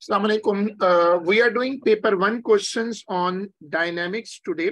Assalamu alaikum. We are doing paper 1 questions on dynamics today.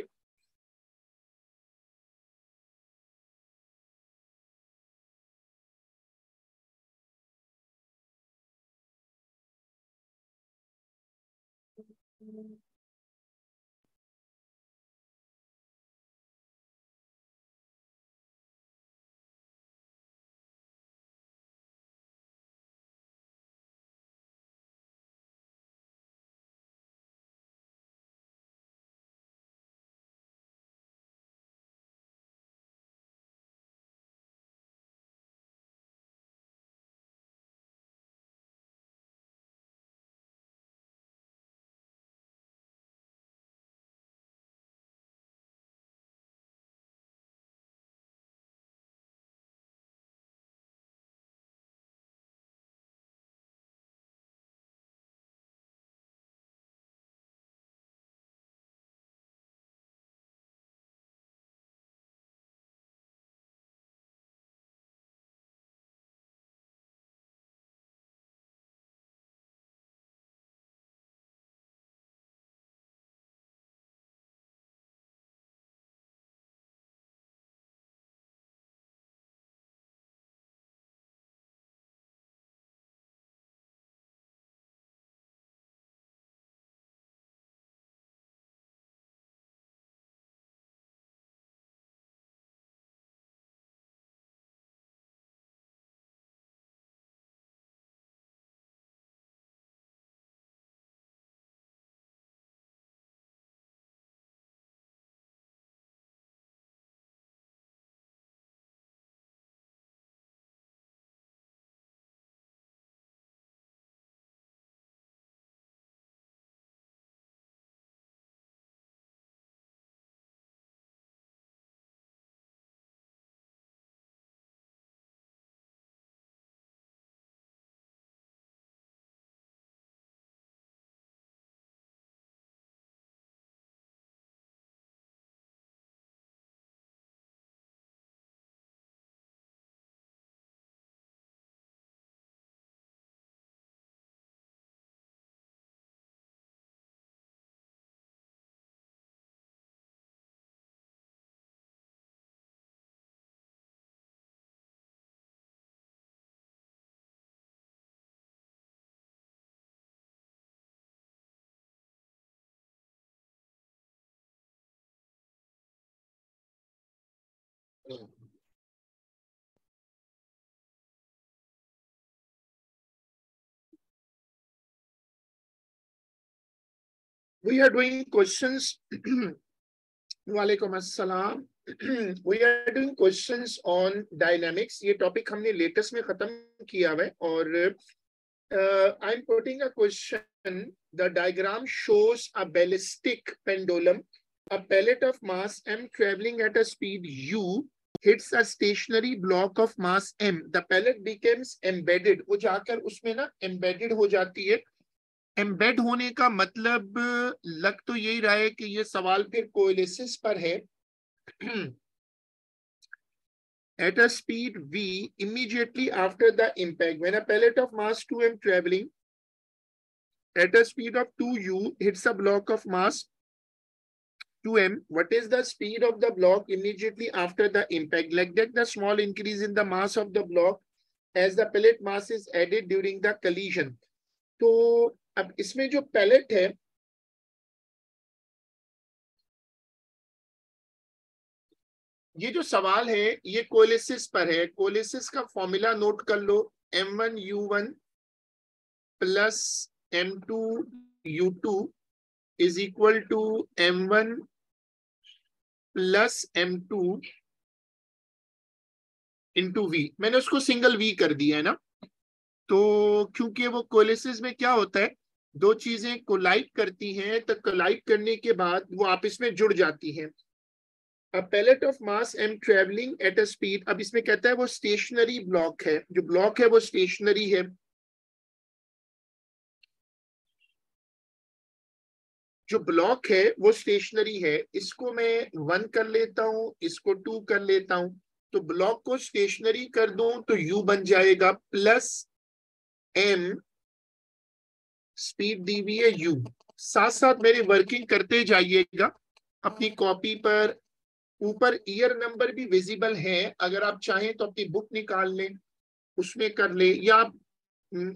We are doing questions. Walaikum assalam. We are doing questions on dynamics. ये topic हमने latest में खत्म किया है और I'm putting a question. The diagram shows a ballistic pendulum. A pellet of mass m traveling at a speed u hits a stationary block of mass m. The pellet becomes embedded. वो जाकर उसमें ना embedded हो जाती है. Embed होने का मतलब लग तो यही रहा है कि ये सवाल फिर कोएलिसिस पर है. At a speed v immediately after the impact, when a pellet of mass 2m traveling at a speed of 2u hits a block of mass 2m, what is the speed of the block immediately after the impact? Like that, the small increase in the mass of the block as the pellet mass is added during the collision. तो अब इसमें जो palette है, ये जो सवाल है ये कोएलिसिस पर है. कोएलिसिस का फॉर्मूला नोट कर लो. m1u1 plus m2u2 is equal to m1 plus m2 into v. मैंने उसको सिंगल v कर दिया है ना. तो क्योंकि वो कोएलिसिस में क्या होता है, दो चीजें कोलाइड करती हैं, तो कोलाइड करने के बाद वो आपस में जुड़ जाती हैं. A pellet of mass m traveling at a speed. अब इसमें कहता है वो स्टेशनरी ब्लॉक है. जो ब्लॉक है वो स्टेशनरी है. जो ब्लॉक है वो स्टेशनरी है. इसको मैं 1 कर लेता हूं, इसको 2 कर लेता हूं. तो ब्लॉक को स्टेशनरी कर दूं तो u बन जाएगा प्लस m स्पीड दी हुई है u। साथ साथ मेरी वर्किंग करते जाइएगा। अपनी कॉपी पर ऊपर ईयर नंबर भी विजिबल है, अगर आप चाहें तो अपनी बुक निकाल लें, उसमें कर ले, या आप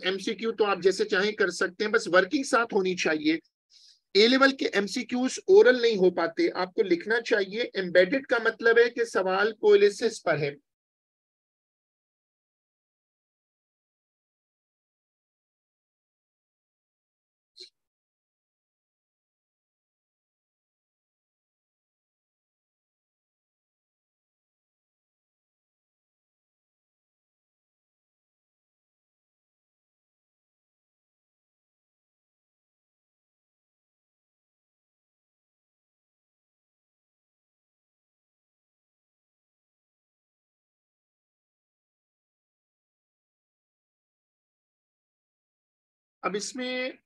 एमसीक्यू तो आप जैसे चाहें कर सकते हैं, बस वर्किंग साथ होनी चाहिए। ए लेवल के एमसीक्यूज ओरल नहीं हो पाते, आपको लिखना चाहिए। एम्बेडेड का मतलब है कि सवाल कोलिसिस पर है। अब इसमें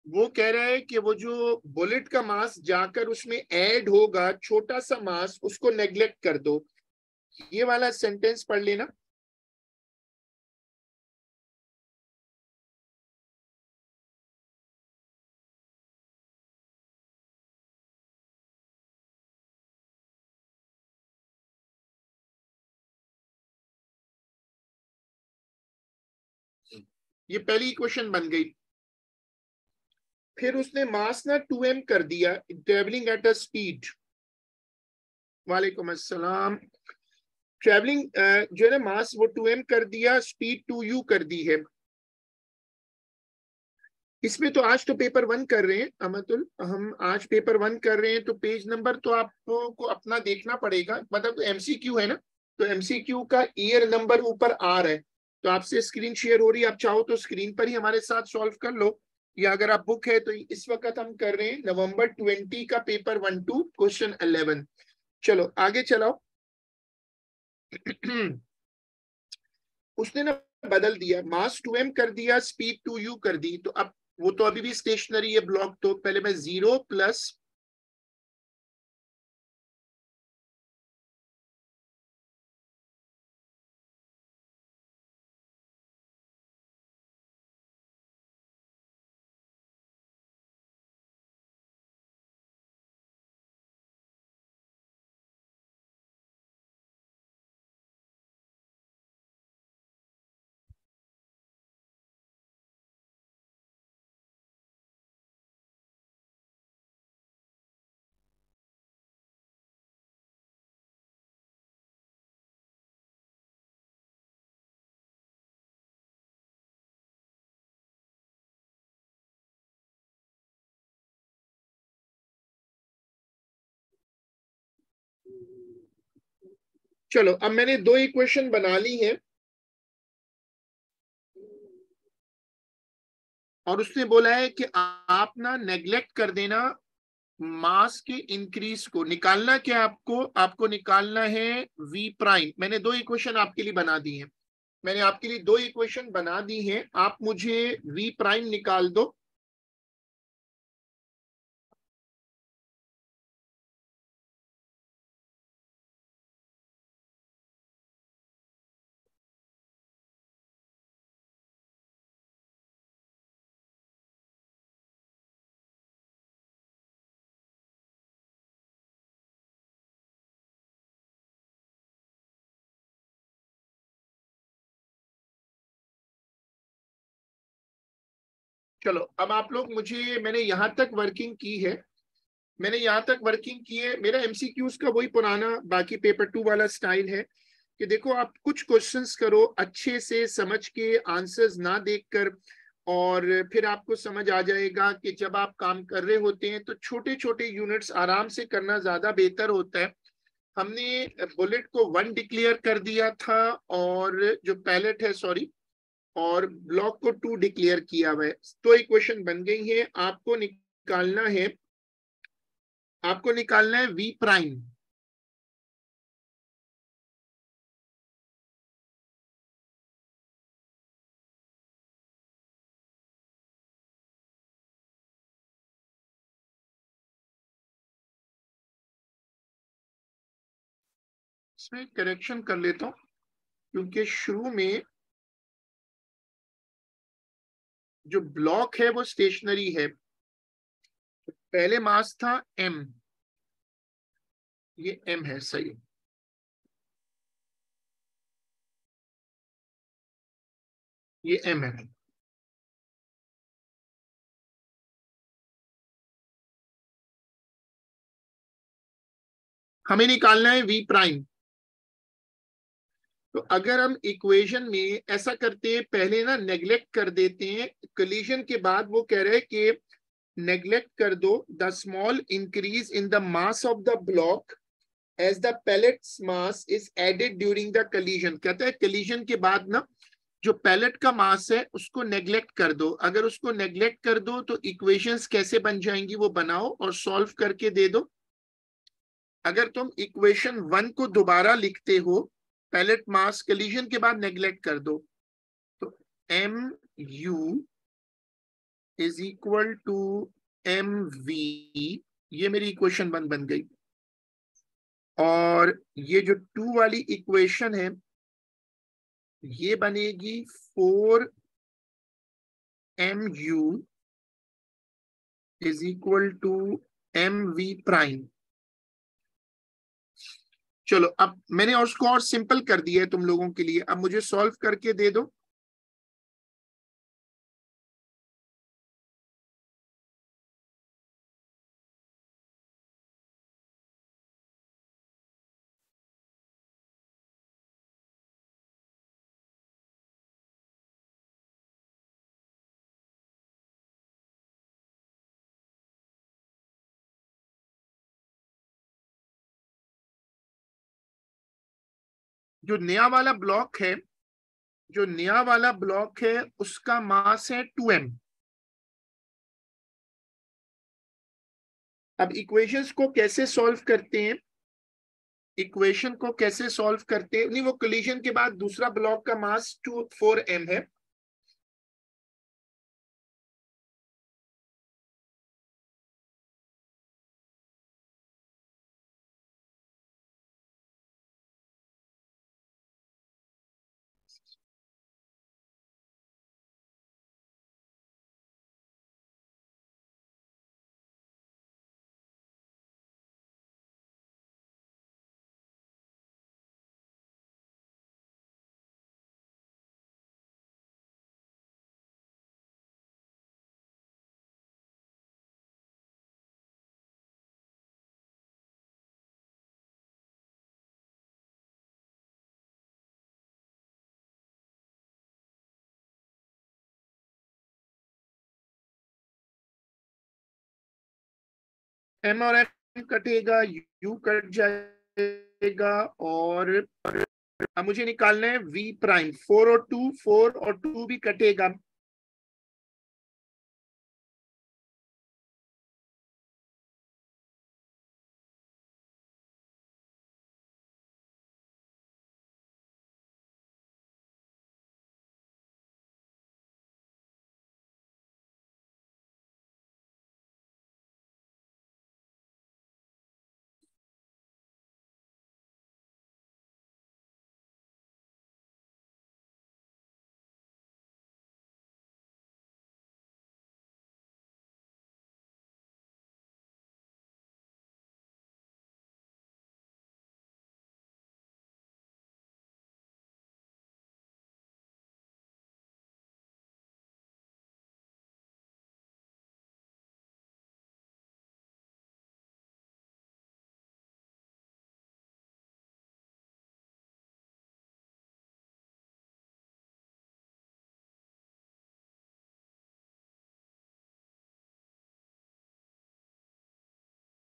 वो कह रहा है कि वो जो बुलेट का मास जाकर उसमें ऐड होगा, छोटा सा मास, उसको नेग्लेक्ट कर दो। ये वाला सेंटेंस पढ़ लेना। ये पहली क्वेश्चन बन गई। फिर उसने मास ना 2m कर दिया, ट्रेवलिंग एट अ स्पीड। वालेकुम अस्सलाम। ट्रेवलिंग जो है ना, मास वो 2m कर दिया, स्पीड 2u कर दी है। इसमें तो आज तो पेपर 1 कर रहे हैं अमतुल, हम आज पेपर 1 कर रहे हैं, तो पेज नंबर तो आपको अपना देखना पड़ेगा। मतलब एमसीक्यू है ना, तो एमसीक्यू का ईयर नंबर ऊपर आ रहा है। तो आपसे स्क्रीन शेयर हो रही है, आप चाहो तो स्क्रीन पर ही हमारे साथ सॉल्व कर लो, या अगर आप बुक है तो इस वक्त हम कर रहे हैं नवंबर 20 का पेपर 1-2 क्वेश्चन 11। चलो आगे चलाओ। उसने ना बदल दिया, मास 2m कर दिया, स्पीड 2u कर दी। तो अब वो तो अभी भी स्टेशनरी है ब्लॉक, तो पहले मैं 0 प्लस चलो अब मैंने दो इक्वेशन बना ली है, और उसने बोला है कि आप ना नेग्लेक्ट कर देना मास के इंक्रीज को। निकालना क्या आपको, आपको निकालना है v प्राइम। मैंने दो इक्वेशन आपके लिए बना दी है, मैंने आपके लिए दो इक्वेशन बना दी हैं, आप मुझे v प्राइम निकाल दो। चलो अब आप लोग मुझे, मैंने यहां तक वर्किंग की है, मैंने यहाँ तक वर्किंग की है। मेरा एमसीक्यूज का वही पुराना बाकी पेपर 2 वाला स्टाइल है कि देखो आप कुछ क्वेश्चंस करो अच्छे से समझ के, आंसर्स ना देखकर, और फिर आपको समझ आ जाएगा कि जब आप काम कर रहे होते हैं तो छोटे छोटे यूनिट्स आराम से करना ज्यादा बेहतर होता है। हमने बुलेट को 1 डिक्लेयर कर दिया था, और जो पैलेट है, सॉरी, और ब्लॉक को 2 डिक्लेयर किया हुआ है। तो इक्वेशन बन गई है। आपको निकालना है वी प्राइम। इसमें करेक्शन कर लेता हूँ, क्योंकि शुरू में जो ब्लॉक है वो स्टेशनरी है। पहले मास था m, ये m है, सही। ये m है। हमें निकालना है v प्राइम। तो अगर हम इक्वेशन में ऐसा करते हैं, पहले ना नेग्लेक्ट कर देते हैं, कोलिजन के बाद वो कह रहे हैं कि नेग्लेक्ट कर दो the small increase in the mass of the block as the pellets mass is added during the collision. कहता है कोलिजन के बाद ना जो पैलेट का मास है उसको नेग्लेक्ट कर दो। अगर उसको नेग्लेक्ट कर दो तो इक्वेशंस कैसे बन जाएंगी वो बनाओ और सॉल्व करके दे दो। अगर तुम इक्वेशन 1 को दोबारा लिखते हो, पैलेट मास कोलिजन के बाद नेग्लेक्ट कर दो, तो M U is equal to M V, ये मेरी इक्वेशन 1 बन गई। और ये जो 2 वाली इक्वेशन है ये बनेगी 4 mu is equal to M V prime. चलो अब मैंने उसको और सिंपल कर दिया है तुम लोगों के लिए, अब मुझे सॉल्व करके दे दो। जो नया वाला ब्लॉक है, जो नया वाला ब्लॉक है उसका मास है 2m। अब इक्वेशंस को कैसे सॉल्व करते हैं, इक्वेशन को कैसे सॉल्व करते हैं, नहीं वो कोलिजन के बाद दूसरा ब्लॉक का मास 4m है। m और m कटेगा, u कट जाएगा, और अब मुझे निकालना है v प्राइम। 4 और 2, 4 और 2 भी कटेगा।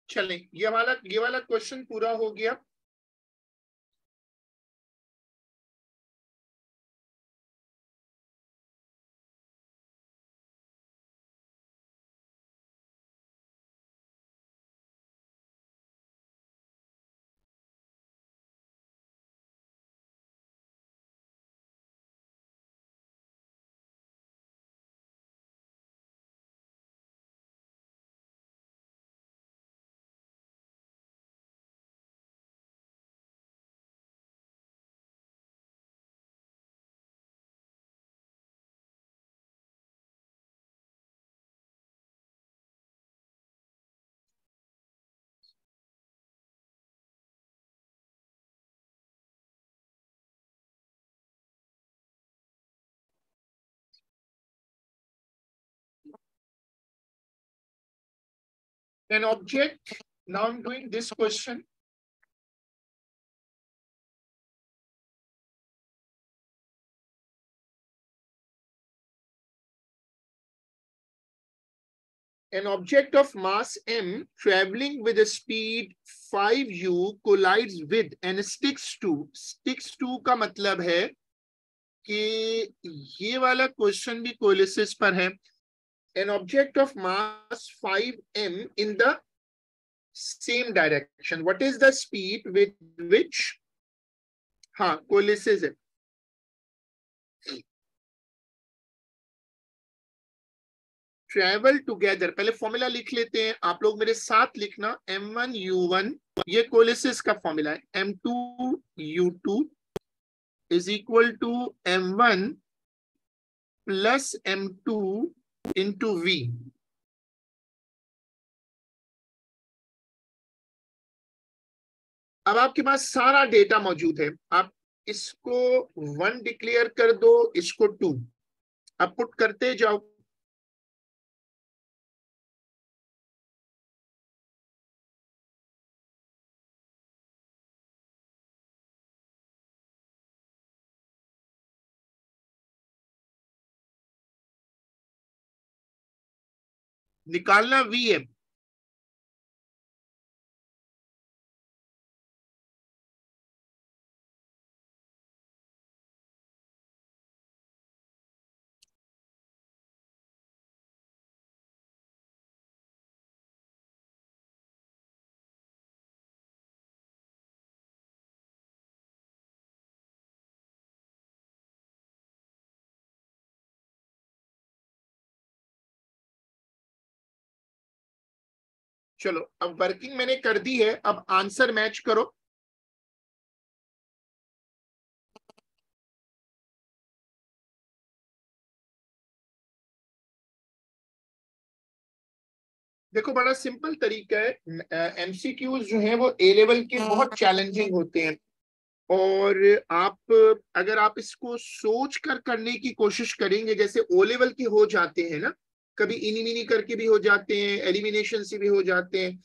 चलें, ये वाला क्वेश्चन पूरा हो गया। An object, now I'm doing this question. An object of mass m traveling with a speed 5u collides with and sticks to. Sticks to का मतलब है कि ये वाला क्वेश्चन भी कोलिसिस पर है. An object of mass 5m in the same direction. What is the speed with which? हाँ, कोलिसिस है. ट्रेवल टुगेदर, पहले फॉर्मूला लिख लेते हैं, आप लोग मेरे साथ लिखना. m1u1, ये कोलिसिस का फॉर्मूला है. m2u2 is equal to m1 plus m2 into v. अब आपके पास सारा डेटा मौजूद है. आप इसको 1 डिक्लेयर कर दो, इसको 2. अब पुट करते जाओ. निकालना वी है. चलो, अब वर्किंग मैंने कर दी है. अब आंसर मैच करो. देखो, बड़ा सिंपल तरीका है. एमसीक्यूज जो है वो ए लेवल के बहुत चैलेंजिंग होते हैं. और आप, अगर आप इसको सोच कर करने की कोशिश करेंगे, जैसे ओ लेवल के हो जाते हैं ना, कभी इनी मिनी करके भी हो जाते हैं, एलिमिनेशन से भी हो जाते हैं.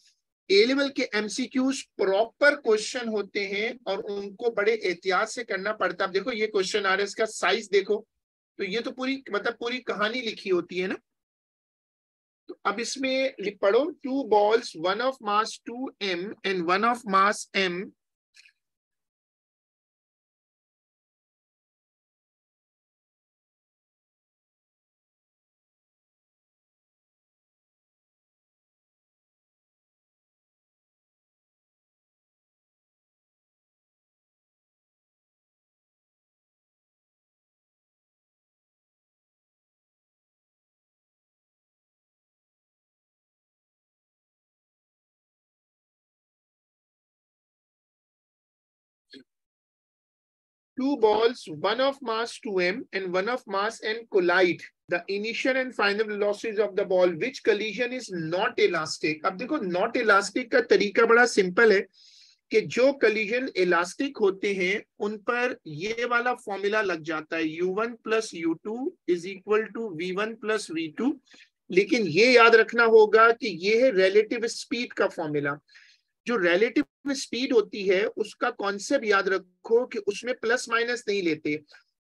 ए लेवल के एमसीक्यूज प्रॉपर क्वेश्चन होते हैं और उनको बड़े एहतियात से करना पड़ता है. अब देखो, ये क्वेश्चन आ रहा है, इसका साइज देखो. तो ये तो पूरी, मतलब पूरी कहानी लिखी होती है ना. तो अब इसमें पढ़ो. 2 balls, 1 of mass 2m and 1 of mass m. Two balls, one of mass 2m and one of mass n collide. The initial and final velocities of the ball, which collision is not elastic. अब देखो, not elastic का तरीका बड़ा simple है कि जो collision elastic होते हैं उन पर ये वाला फॉर्मूला लग जाता है. u1 plus u2 is equal to v1 plus v2. लेकिन ये याद रखना होगा कि ये है relative speed का फॉर्मूला. जो रिलेटिव स्पीड होती है उसका कॉन्सेप्ट याद रखो कि उसमें प्लस माइनस नहीं लेते.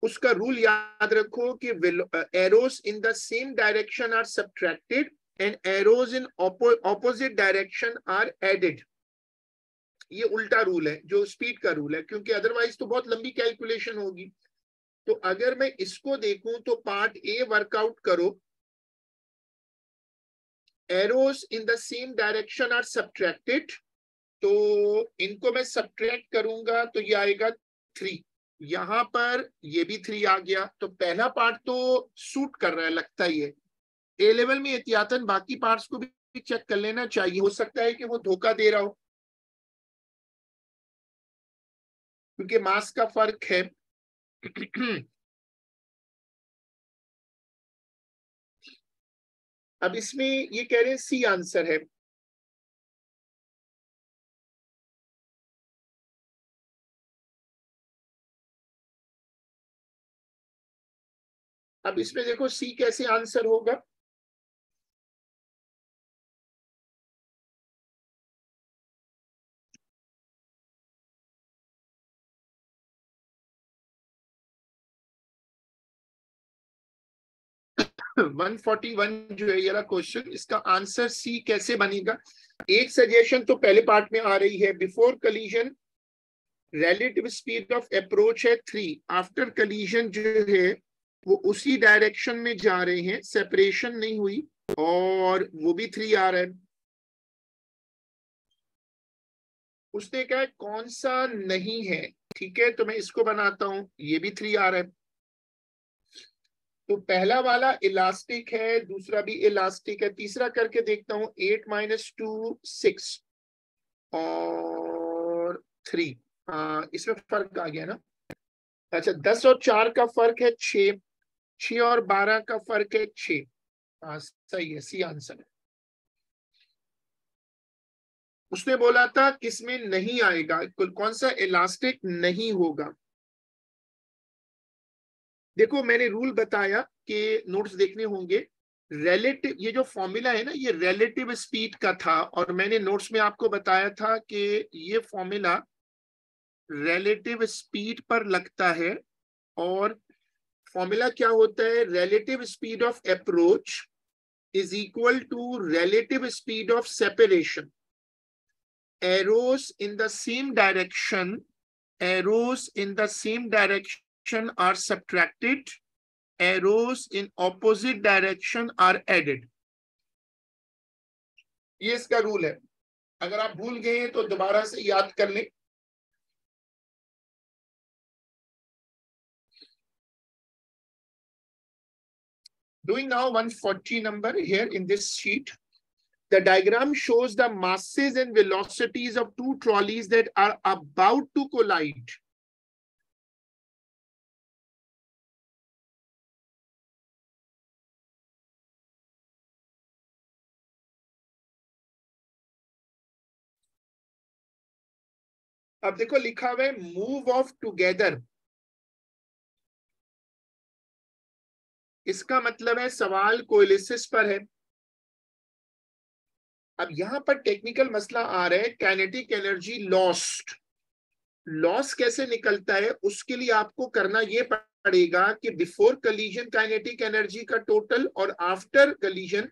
उसका रूल याद रखो कि arrows in the same direction are subtracted and arrows in opposite direction are added. ये उल्टा रूल है जो स्पीड का रूल है, क्योंकि अदरवाइज तो बहुत लंबी कैलकुलेशन होगी. तो अगर मैं इसको देखूं तो पार्ट ए वर्कआउट करो. Arrows in the same direction are subtracted, तो इनको मैं सब्ट्रैक्ट करूंगा तो ये आएगा 3. यहां पर ये भी 3 आ गया. तो पहला पार्ट तो सूट कर रहा है, लगता ही है. ए लेवल में एहतियातन बाकी पार्ट्स को भी चेक कर लेना चाहिए, हो सकता है कि वो धोखा दे रहा हो, क्योंकि मास का फर्क है. अब इसमें ये कह रहे हैं सी आंसर है. अब इसमें देखो सी कैसे आंसर होगा. 141 जो है ये वाला क्वेश्चन, इसका आंसर सी कैसे बनेगा? एक सजेशन तो पहले पार्ट में आ रही है, before collision relative speed of approach है 3, आफ्टर कलीजन जो है वो उसी डायरेक्शन में जा रहे हैं, सेपरेशन नहीं हुई, और वो भी 3 आ रहा है। उसने कहा कौन सा नहीं है, ठीक है, तो मैं इसको बनाता हूं, ये भी 3 आ रहा है। तो पहला वाला इलास्टिक है, दूसरा भी इलास्टिक है, तीसरा करके देखता हूं, 8 - 2 6 और 3। इसमें फर्क आ गया ना? अच्छा, 10 और 4 का फर्क है 6, 6 और 12 का फर्क है 6। सही है, सी आंसर है। उसने बोला था किसमें नहीं आएगा, कौन सा इलास्टिक नहीं होगा। देखो मैंने रूल बताया कि नोट्स देखने होंगे। रिलेटिव, ये जो फॉर्मूला है ना, ये रिलेटिव स्पीड का था, और मैंने नोट्स में आपको बताया था कि ये फॉर्मूला रिलेटिव स्पीड पर लगता है। और फॉर्मूला क्या होता है? Relative speed of approach is equal to relative speed of separation. arrows in the same direction, arrows in the same direction are subtracted, arrows in opposite direction are added। ये इसका rule है। अगर आप भूल गए हैं तो दोबारा से याद कर लें। Doing now 140 number here in this sheet. The diagram shows the masses and velocities of two trolleys that are about to collide. अब देखो लिखा हुआ है मूव ऑफ टुगेदर, इसका मतलब है सवाल कोएलिसिस पर है। अब यहां पर टेक्निकल मसला आ रहा है, काइनेटिक एनर्जी लॉस्ट। लॉस कैसे निकलता है, उसके लिए आपको करना ये पड़ेगा कि बिफोर कलीजन काइनेटिक एनर्जी का टोटल और आफ्टर कलीजन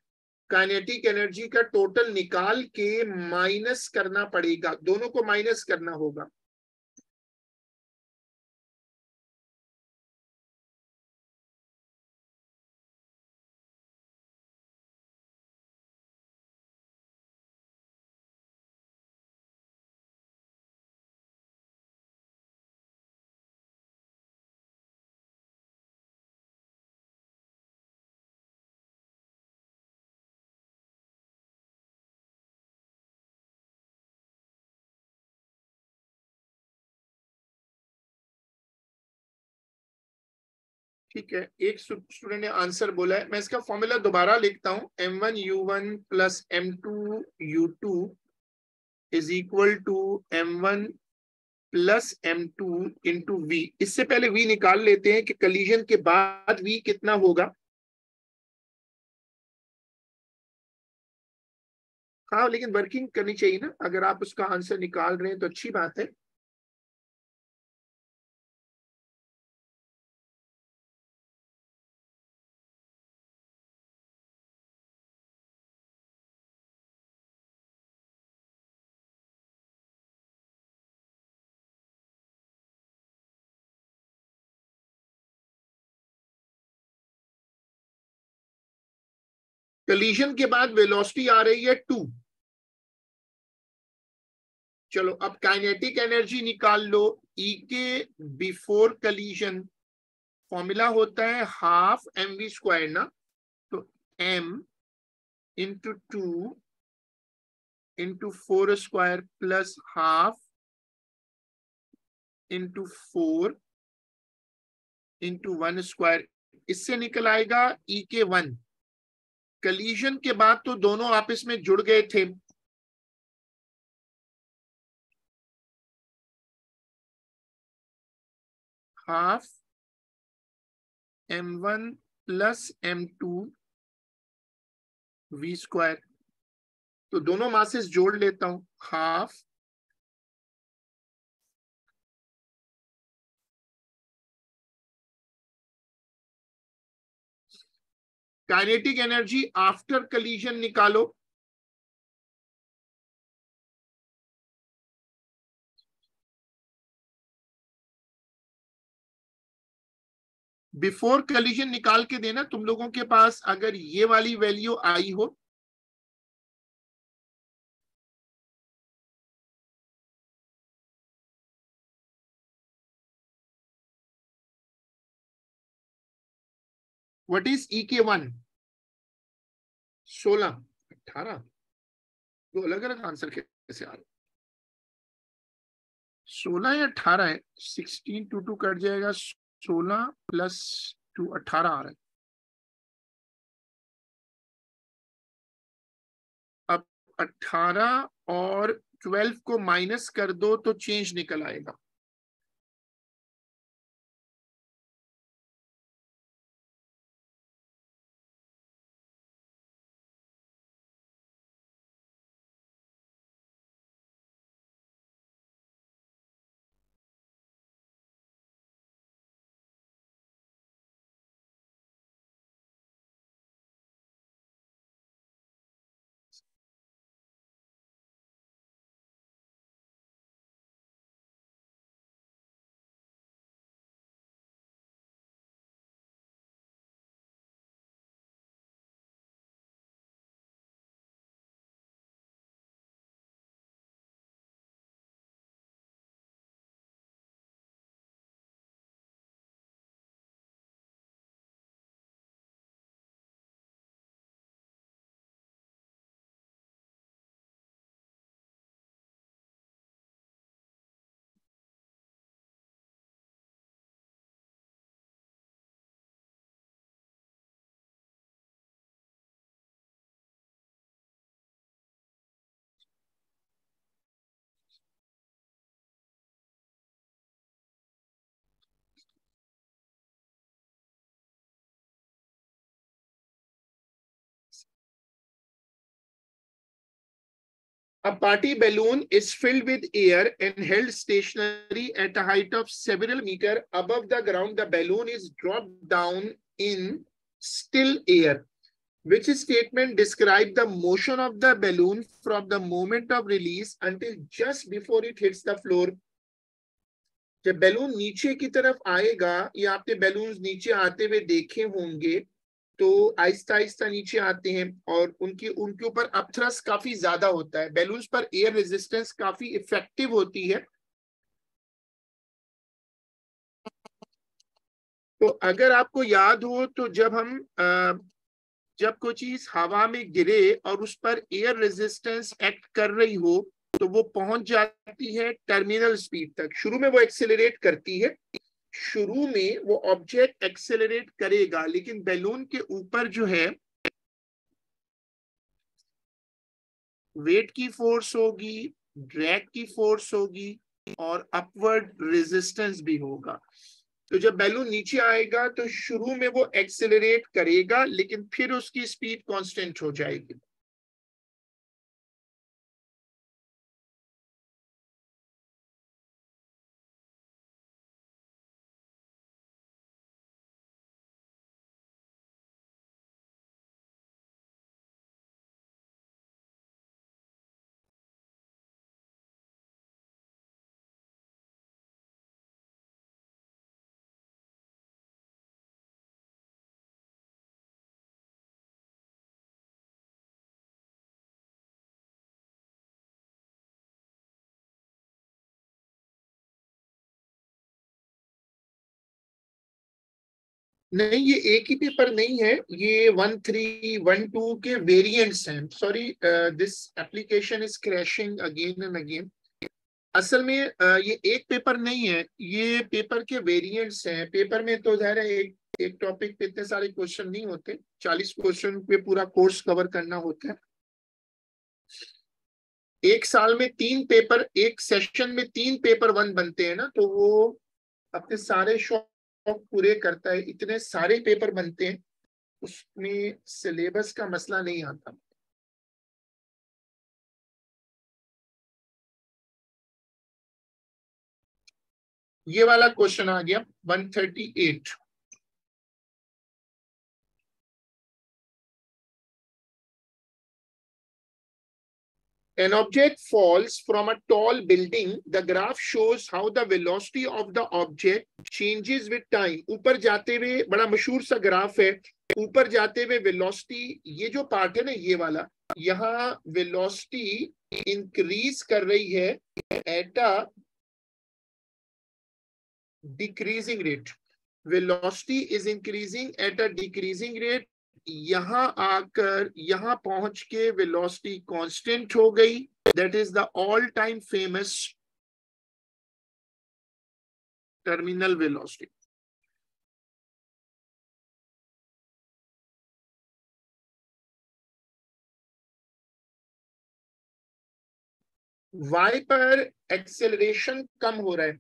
काइनेटिक एनर्जी का टोटल निकाल के माइनस करना पड़ेगा, दोनों को माइनस करना होगा। ठीक है, एक स्टूडेंट ने आंसर बोला है, मैं इसका फॉर्मूला दोबारा लिखता हूं, m1u1 plus m2u2 is equal to m1 plus m2 into V. इससे पहले v निकाल लेते हैं कि कलीजन के बाद v कितना होगा। हाँ, लेकिन वर्किंग करनी चाहिए ना, अगर आप उसका आंसर निकाल रहे हैं तो अच्छी बात है। कलीजन के बाद वेलोसिटी आ रही है 2। चलो अब काइनेटिक एनर्जी निकाल लो, ई के बिफोर कलीजन फॉर्मूला होता है हाफ एम वी स्क्वायर ना, तो m into 2 into 4 square plus half into 4 into 1 square, इससे निकल आएगा ई के 1। कलीजन के बाद तो दोनों आपस में जुड़ गए थे, half m1 plus m2 we square. तो दोनों मासेस जोड़ लेता हूं, हाफ काइनेटिक एनर्जी आफ्टर कलीजन निकालो। बिफोर कलीजन निकाल के देना तुम लोगों के पास, अगर ये वाली वैल्यू आई हो। What is EK1? 16, 18, तो अलग अलग आंसर कैसे आ रहे? 16 या 18 है। 16 2 कट जाएगा, 16 प्लस 2 18 आ रहा है। अब 18 और 12 को माइनस कर दो तो चेंज निकल आएगा। A party balloon is filled with air and held stationary at a height of several meters above the ground. The balloon is dropped down in still air. Which statement describes the motion of the balloon from the moment of release until just before it hits the floor? जब balloon नीचे की तरफ आएगा, या आपने balloon नीचे आते हुए देखे होंगे, तो आहिस्ता आहिस्ता नीचे आते हैं और उनके ऊपर अपथ्रस्ट काफी ज्यादा होता है। बैलून्स पर एयर रेजिस्टेंस काफी इफेक्टिव होती है। तो अगर आपको याद हो तो जब कोई चीज हवा में गिरे और उस पर एयर रेजिस्टेंस एक्ट कर रही हो, तो वो पहुंच जाती है टर्मिनल स्पीड तक। शुरू में वो एक्सेलरेट करती है, शुरू में वो ऑब्जेक्ट एक्सेलरेट करेगा, लेकिन बैलून के ऊपर जो है वेट की फोर्स होगी, ड्रैग की फोर्स होगी और अपवर्ड रेजिस्टेंस भी होगा। तो जब बैलून नीचे आएगा तो शुरू में वो एक्सेलरेट करेगा, लेकिन फिर उसकी स्पीड कांस्टेंट हो जाएगी। नहीं, ये एक ही पेपर नहीं है, ये 1312 के वेरिएंट्स हैं। Sorry, this application is crashing again and again. असल में ये एक पेपर नहीं है, ये पेपर के वेरिएंट्स हैं। पेपर में तो ज़ाहिर है एक टॉपिक पे इतने सारे क्वेश्चन नहीं होते, 40 क्वेश्चन पे पूरा कोर्स कवर करना होता है। एक साल में 3 पेपर, एक सेशन में 3 पेपर 1 बनते हैं ना, तो वो अपने सारे शौक पूरे करता है। इतने सारे पेपर बनते हैं, उसमें सिलेबस का मसला नहीं आता। ये वाला क्वेश्चन आ गया 138। An object falls from a tall building. The graph shows how the velocity of the object changes with time. ऊपर जाते हुए बड़ा मशहूर सा ग्राफ है. ऊपर जाते हुए वेलोसिटी, ये जो पार्ट है ना ये वाला, यहाँ वेलोसिटी इंक्रीज कर रही है at a decreasing rate. Velocity is increasing at a decreasing rate. यहां आकर यहां पहुंच के वेलोसिटी कांस्टेंट हो गई. That is the all time famous terminal velocity. y पर एक्सेलरेशन कम हो रहा है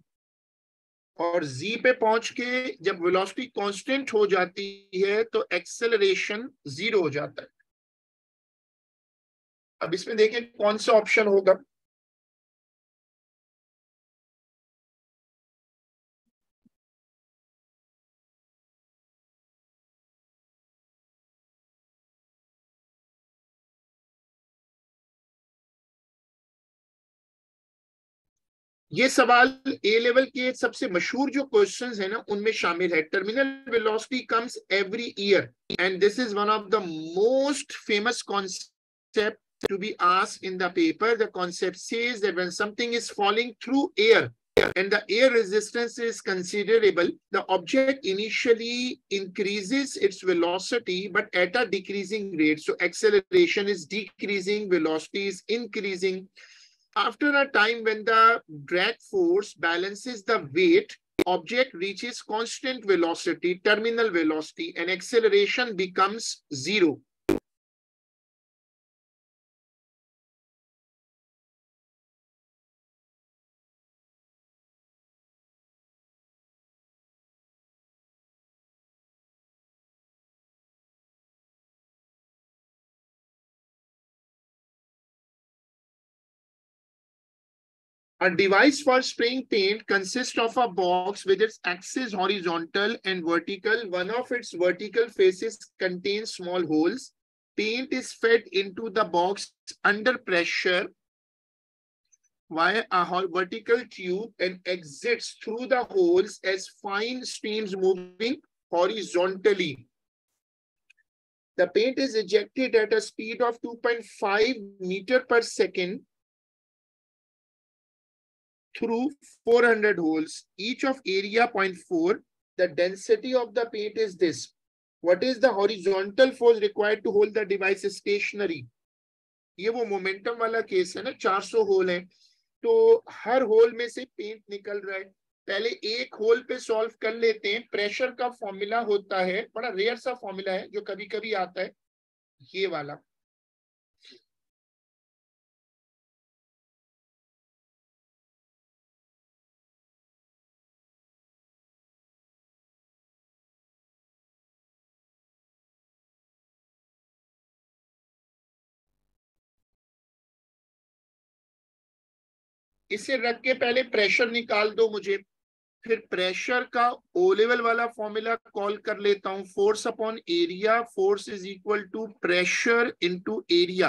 और z पे पहुंच के जब वेलोसिटी कांस्टेंट हो जाती है तो एक्सेलरेशन 0 हो जाता है. अब इसमें देखें कौन सा ऑप्शन होगा. ये सवाल ए लेवल के सबसे मशहूर जो क्वेश्चंस है ना उनमें शामिल है. Terminal velocity comes every year and this is one of the most famous concept to be asked in the paper. The concept says that when something is falling through air and the air resistance is considerable, the object initially increases its velocity but at a decreasing rate. So acceleration is decreasing, velocity is increasing. After a time when the drag force balances the weight, object reaches constant velocity, terminal velocity, and acceleration becomes 0. A device for spraying paint consists of a box with its axis horizontal and vertical. One of its vertical faces contains small holes. Paint is fed into the box under pressure via a vertical tube and exits through the holes as fine streams moving horizontally. The paint is ejected at a speed of 2.5 meters per second through 400 holes, each of area 0.4. The density of the paint is this. What is the horizontal force required to hold the device stationary? ये वो momentum वाला case है ना, 400 whole है तो her whole में से paint निकल रहा है. पहले एक होल पे सॉल्व कर लेते हैं. प्रेशर का फॉर्मूला होता है, बड़ा रेयर सा फॉर्मूला है जो कभी कभी आता है, ये वाला. इसे रख के पहले प्रेशर निकाल दो मुझे, फिर प्रेशर का ओ लेवल वाला फॉर्मूला कॉल कर लेता हूं. Force upon area, force is equal to pressure into area.